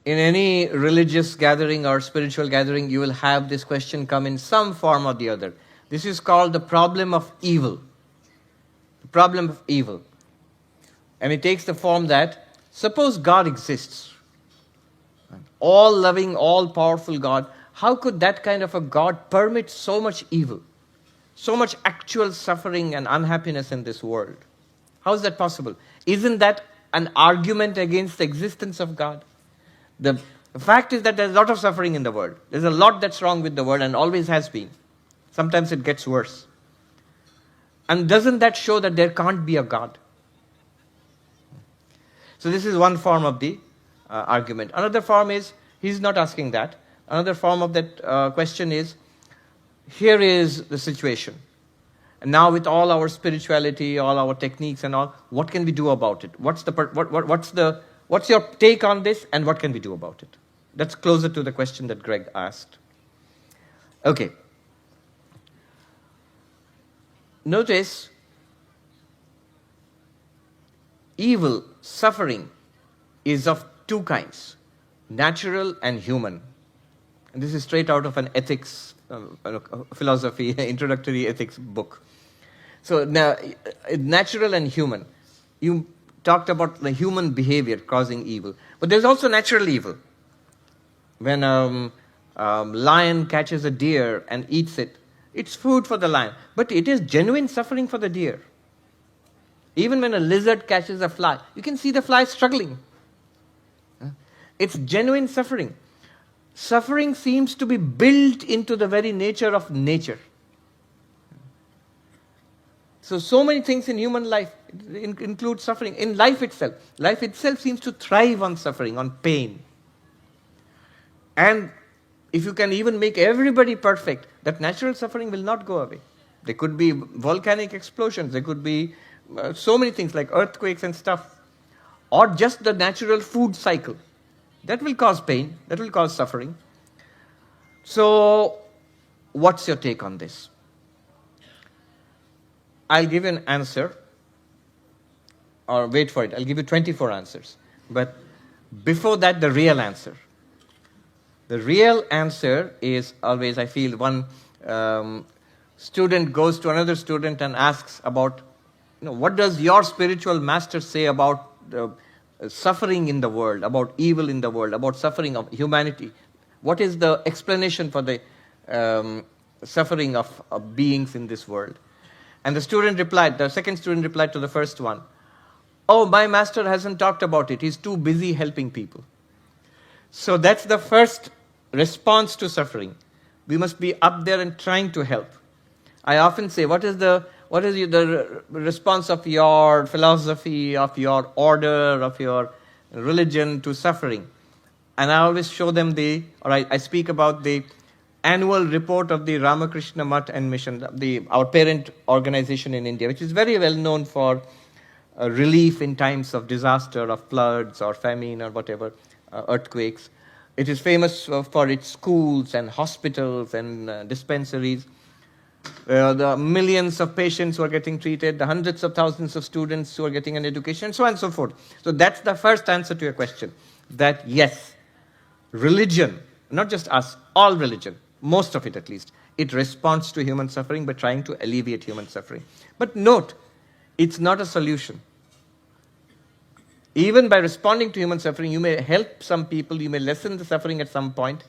In any religious gathering or spiritual gathering, you will have this question come in some form or the other. This is called the problem of evil. The problem of evil. And it takes the form that, suppose God exists, all loving, all powerful God, how could that kind of a God permit so much evil, so much actual suffering and unhappiness in this world? How is that possible? Isn't that an argument against the existence of God? The fact is that there's a lot of suffering in the world. There's a lot that's wrong with the world and always has been. Sometimes it gets worse. And doesn't that show that there can't be a God? So this is one form of the argument. Another form is, he's not asking that. Another form of that question is, here is the situation. And now with all our spirituality, all our techniques and all, what can we do about it? What's your take on this and what can we do about it? That's closer to the question that Greg asked. Okay. Notice, evil, suffering, is of two kinds, natural and human. And this is straight out of an ethics, philosophy, introductory ethics book. So now, natural and human. You talked about the human behavior causing evil. But there's also natural evil. When a lion catches a deer and eats it, it's food for the lion. But it is genuine suffering for the deer. Even when a lizard catches a fly, you can see the fly struggling. It's genuine suffering. Suffering seems to be built into the very nature of nature. So many things in human life include suffering. In life itself seems to thrive on suffering, on pain. And if you can even make everybody perfect, that natural suffering will not go away. There could be volcanic explosions, there could be so many things like earthquakes and stuff, or just the natural food cycle. That will cause pain, that will cause suffering. So, what's your take on this? I'll give you an answer, or wait for it, I'll give you 24 answers. But before that, the real answer. The real answer is always, I feel, one student goes to another student and asks about, what does your spiritual master say about suffering in the world, about evil in the world, about suffering of humanity? What is the explanation for the suffering of beings in this world? And the second student replied to the first one, oh, my master hasn't talked about it. He's too busy helping people. So that's the first response to suffering. We must be up there and trying to help. I often say, what is the response of your philosophy, of your order, of your religion to suffering? And I always show them I speak about the annual report of the Ramakrishna Mutt and Mission, our parent organization in India, which is very well known for relief in times of disaster, of floods or famine or whatever, earthquakes. It is famous for its schools and hospitals and dispensaries. The millions of patients who are getting treated, the hundreds of thousands of students who are getting an education, and so on and so forth. So that's the first answer to your question, that yes, religion, not just us, all religion, most of it at least, it responds to human suffering by trying to alleviate human suffering. But note, it's not a solution. Even by responding to human suffering, you may help some people, you may lessen the suffering at some point.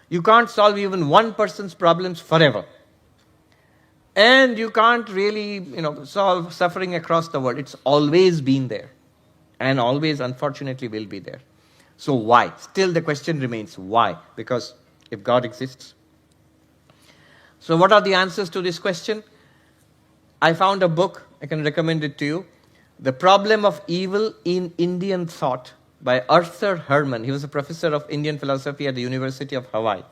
You can't solve even one person's problems forever. And you can't really, solve suffering across the world. It's always been there. And always, unfortunately, will be there. So why? Still the question remains, why? Because if God exists. So what are the answers to this question? I found a book, I can recommend it to you. The Problem of Evil in Indian Thought by Arthur Herman. He was a professor of Indian philosophy at the University of Hawaii.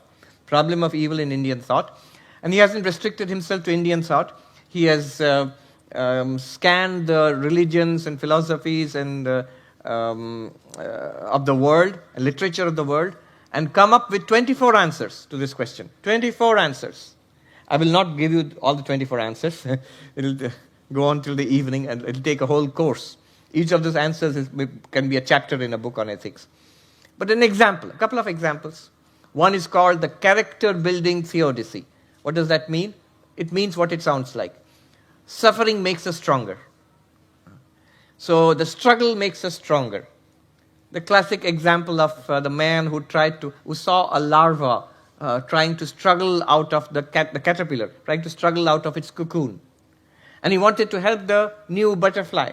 Problem of Evil in Indian Thought. And he hasn't restricted himself to Indian thought. He has scanned the religions and philosophies and of the world, literature of the world, and come up with 24 answers to this question. 24 answers. I will not give you all the 24 answers. It'll go on till the evening and it'll take a whole course. Each of those answers can be a chapter in a book on ethics. But an example, a couple of examples. One is called the character building theodicy. What does that mean? It means what it sounds like. Suffering makes us stronger. So the struggle makes us stronger. The classic example of the man who saw a larva trying to struggle out of the caterpillar, trying to struggle out of its cocoon. And he wanted to help the new butterfly.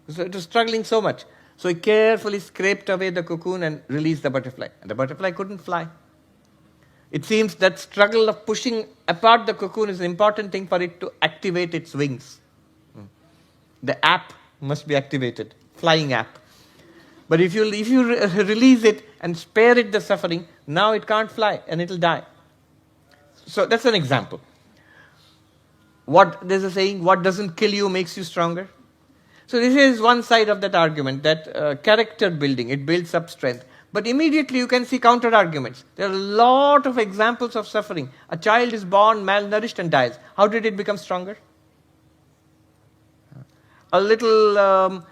So it was struggling so much. So he carefully scraped away the cocoon and released the butterfly. And the butterfly couldn't fly. It seems that struggle of pushing apart the cocoon is an important thing for it to activate its wings. The app must be activated, flying app. But if you release it and spare it the suffering, now it can't fly and it will die. So that's an example. There's a saying, what doesn't kill you makes you stronger. So this is one side of that argument, that character building, it builds up strength. But immediately you can see counter-arguments. There are a lot of examples of suffering. A child is born malnourished and dies. How did it become stronger? A little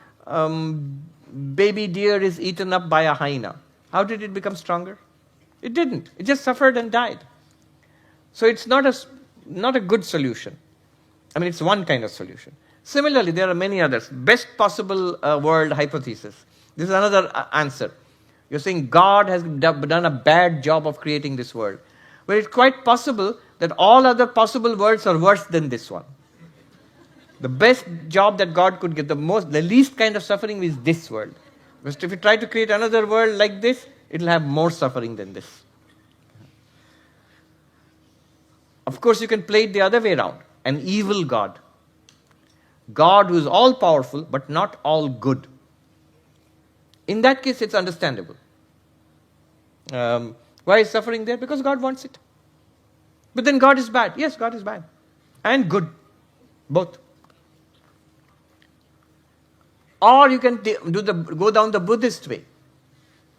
baby deer is eaten up by a hyena. How did it become stronger? It didn't. It just suffered and died. So it's not a good solution. I mean, it's one kind of solution. Similarly, there are many others. Best possible world hypothesis. This is another answer. You're saying God has done a bad job of creating this world. But it's quite possible that all other possible worlds are worse than this one. The best job that God could get, the least kind of suffering is this world. Because if you try to create another world like this, it will have more suffering than this. Of course, you can play it the other way around. An evil God. God who is all-powerful, but not all good. In that case, it's understandable. Why is suffering there? Because God wants it. But then God is bad. Yes, God is bad. And good. Both. Or you can go down the Buddhist way.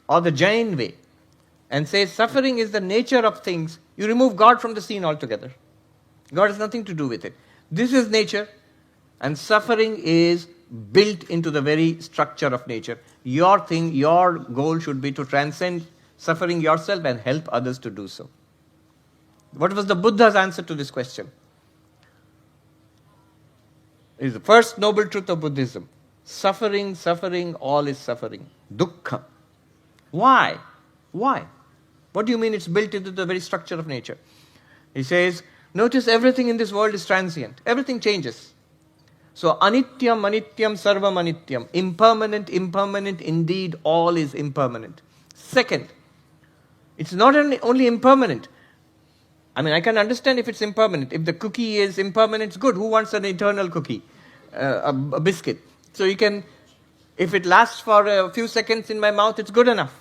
Or the Jain way. And say suffering is the nature of things. You remove God from the scene altogether. God has nothing to do with it. This is nature. And suffering is built into the very structure of nature. Your goal should be to transcend suffering yourself and help others to do so. What was the Buddha's answer to this question? It is the first noble truth of Buddhism. Suffering, all is suffering. Dukkha. Why? What do you mean it's built into the very structure of nature? He says, notice everything in this world is transient. Everything changes. So, anityam, sarvam anityam. Impermanent, indeed, all is impermanent. Second, it's not only impermanent. I mean, I can understand if it's impermanent. If the cookie is impermanent, it's good. Who wants an eternal cookie? A biscuit. So you can, if it lasts for a few seconds in my mouth, it's good enough.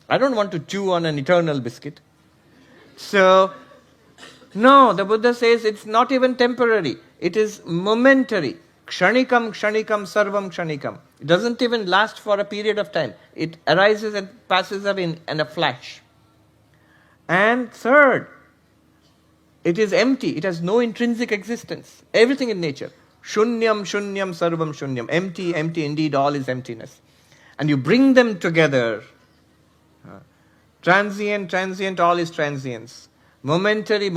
I don't want to chew on an eternal biscuit. So, no, the Buddha says it's not even temporary. It is momentary. Kshanikam, sarvam kshanikam. It doesn't even last for a period of time. It arises and passes away in a flash. And third, it is empty. It has no intrinsic existence. Everything in nature. Shunyam, sarvam shunyam. Empty, indeed, all is emptiness. And you bring them together. Transient, all is transience. Momentary,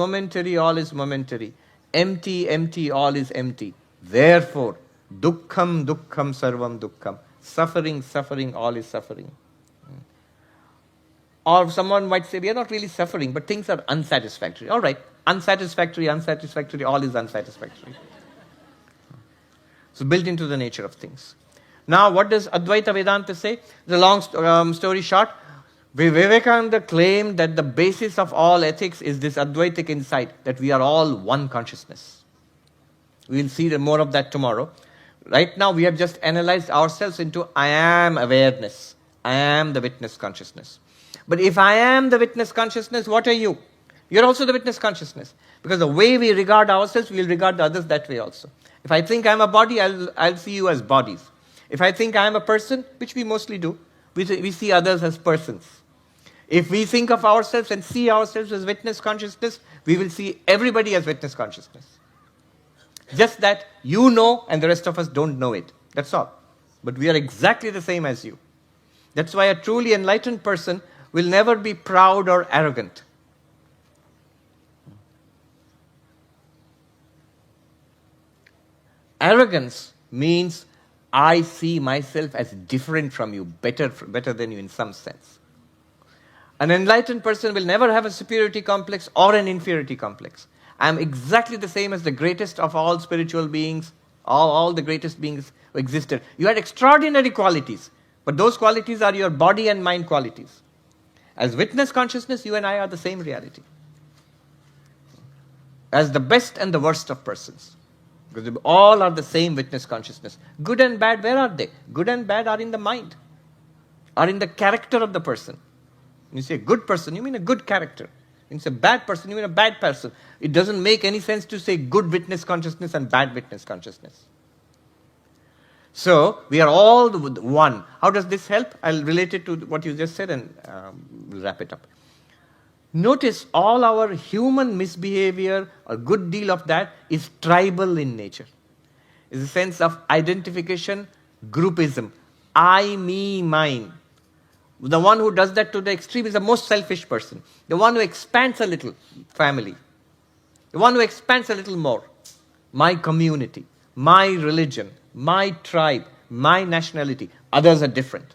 all is momentary. Empty, all is empty. Therefore, dukkham, sarvam dukkham. Suffering, all is suffering. Or someone might say, we are not really suffering, but things are unsatisfactory. All right, unsatisfactory, all is unsatisfactory. So built into the nature of things. Now, what does Advaita Vedanta say? The long story short, Vivekananda claimed that the basis of all ethics is this Advaitic insight, that we are all one consciousness. We'll see more of that tomorrow. Right now, we have just analyzed ourselves into I am awareness. I am the witness consciousness. But if I am the witness consciousness, what are you? You're also the witness consciousness. Because the way we regard ourselves, we'll regard the others that way also. If I think I'm a body, I'll see you as bodies. If I think I'm a person, which we mostly do, we see others as persons. If we think of ourselves and see ourselves as witness consciousness, we will see everybody as witness consciousness. Just that you know and the rest of us don't know it. That's all. But we are exactly the same as you. That's why a truly enlightened person will never be proud or arrogant. Arrogance means I see myself as different from you, better than you in some sense. An enlightened person will never have a superiority complex or an inferiority complex. I am exactly the same as the greatest of all spiritual beings, all the greatest beings who existed. You had extraordinary qualities, but those qualities are your body and mind qualities. As witness consciousness, you and I are the same reality. As the best and the worst of persons. Because we all are the same witness consciousness. Good and bad, where are they? Good and bad are in the mind, are in the character of the person. When you say a good person, you mean a good character. When you say a bad person, you mean a bad person. It doesn't make any sense to say good witness consciousness and bad witness consciousness. So, we are all one. How does this help? I'll relate it to what you just said and we'll wrap it up. Notice all our human misbehavior, a good deal of that is tribal in nature. It's a sense of identification, groupism. I, me, mine. The one who does that to the extreme is the most selfish person. The one who expands a little, family. The one who expands a little more, my community, my religion, my tribe, my nationality. Others are different.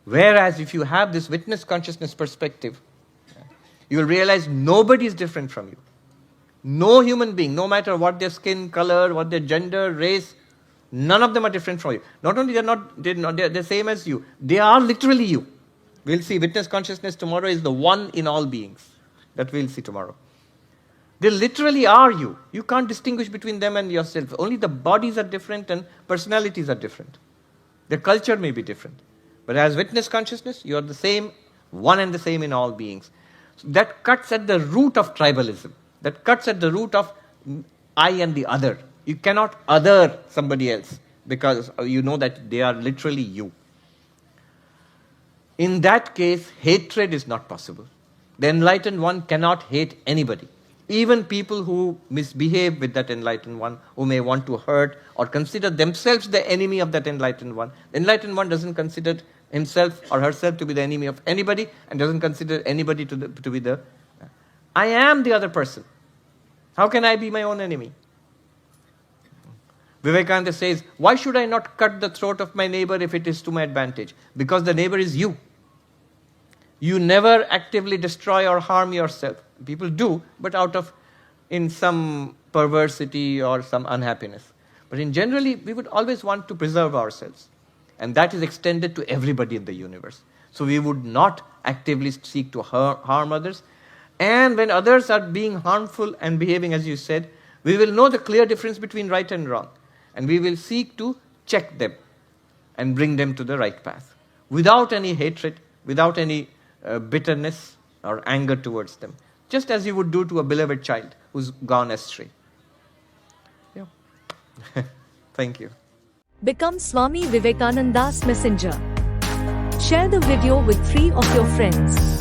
Whereas if you have this witness consciousness perspective, you will realize nobody is different from you. No human being, no matter what their skin color, what their gender, race, none of them are different from you. Not only they're the same as you, they are literally you. We'll see witness consciousness tomorrow is the one in all beings. That we'll see tomorrow. They literally are you. You can't distinguish between them and yourself. Only the bodies are different and personalities are different. Their culture may be different. But as witness consciousness, you are the same, one and the same in all beings. So that cuts at the root of tribalism. That cuts at the root of I and the other. You cannot other somebody else because you know that they are literally you. In that case, hatred is not possible. The enlightened one cannot hate anybody. Even people who misbehave with that enlightened one, who may want to hurt or consider themselves the enemy of that enlightened one. The enlightened one doesn't consider himself or herself to be the enemy of anybody and doesn't consider anybody to be the... I am the other person. How can I be my own enemy? Vivekananda says, why should I not cut the throat of my neighbor if it is to my advantage? Because the neighbor is you. You never actively destroy or harm yourself. People do, but in some perversity or some unhappiness. But in generally, we would always want to preserve ourselves. And that is extended to everybody in the universe. So we would not actively seek to harm others. And when others are being harmful and behaving as you said, we will know the clear difference between right and wrong. And we will seek to check them and bring them to the right path. Without any hatred, without any bitterness or anger towards them. Just as you would do to a beloved child who's gone astray. Yeah. Thank you. Become Swami Vivekananda's messenger. Share the video with 3 of your friends.